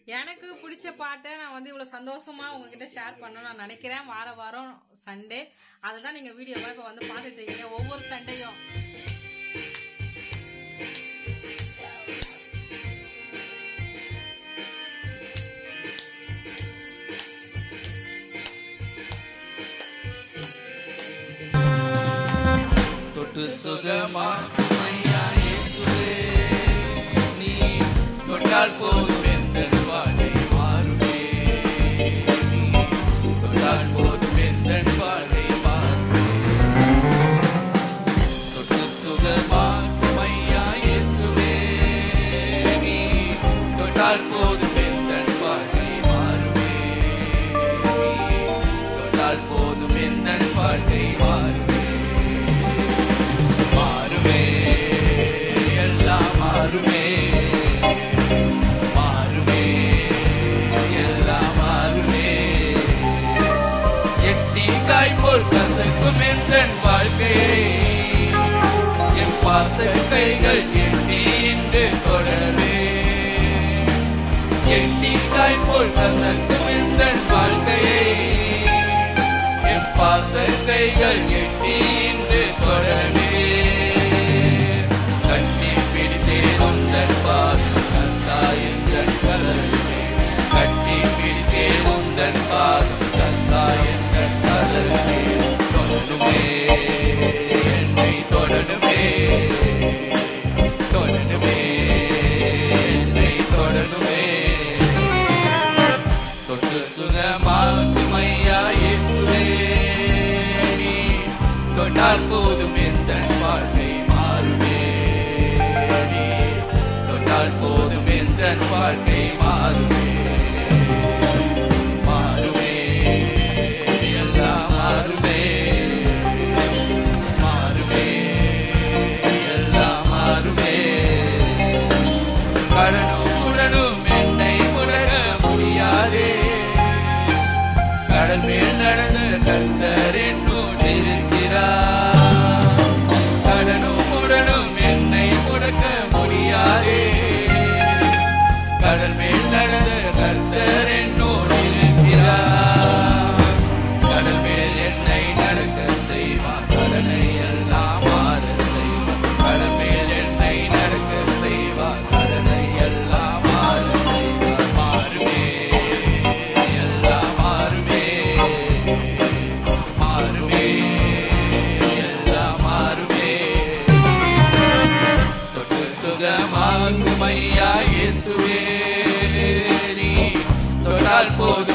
எனக்கு பிடிச்ச பாட்டை நான் வந்து இவ்வளவு சந்தோஷமா உங்ககிட்ட ஷேர் பண்ணணும்னு நான் நினைக்கிறேன். வாரம் சண்டே அதுதான் நீங்க வீடியோவா இப்ப வந்து பாத்துட்டு இருக்கீங்க ஒவ்வொரு சண்டையும். தொட்டு சுகமாக்கும் ஐயா இயேசுவே, நீ தொட்டால் போதும் எந்தன் வாழ்க்கை மாறுமே. நீ தொட்டால் போதும் எந்தன் வாழ்க்கை மாறுமே. தொட்டு சுகமாக்கும் ஐயா இயேசுவே, நீ தொட்டால் போதும் எந்தன் வாழ்க்கை மாறுமே. நீ தொட்டால் போதும் எந்தன் வாழ்க்கை மாறுமே. கசக்கும் எந்தன் வாழ்க்கையை என் பாச கைகள் எட்டி இன்று தொடரவே. எட்டிக்காய் போல் கசக்கும் எந்தன் வாழ்க்கையை என் பாச கைகள் எட்டி இன்று தொடரவே. கட்டி பிடித்தேன் உந்தன் பாதம் கத்தா எந்தன் கலருமே. கட்டி பிடித்தேன் உந்தன் பாதம் கத்தா எந்தன் கலருமே. என்னை தொடருமே, தொடருமே, என்னை தொடருமே. தொட்டு சுகமாக்கும் ஐயா இயேசுவே, நீ தொட்டால் போதும் எந்தன் வாழ்க்கை மாறுமே. நீ தொட்டால் போதும் எந்தன் வாழ்க்கை மாறுமே. மாறுமே, எல்லாம் மாறுமே. கடல் மேல் நடந்து கர்த்தர் என்னோடு இருக்கிறார். கடனும் உடனும் என்னை முடக்க முடியாதே. கடல் மேல் நடந்து கர்த்தர் என்னோடு இருக்கிறார். கடல் மேல் என்னை நடக்க செய்வார். கடனை எல்லாம் மாற செய்வார். கடல் மேல் என்னை நடக்க செய்வார். கடனை எல்லாம் மாற செய்வார். மாறுமே, எல்லாம் மாறுமே. மாறுமே, எல்லாம் மாறுமே. தொட்டு சுகமாக்கும் ஐயா இயேசுவே, நீ தொட்டால் போதும்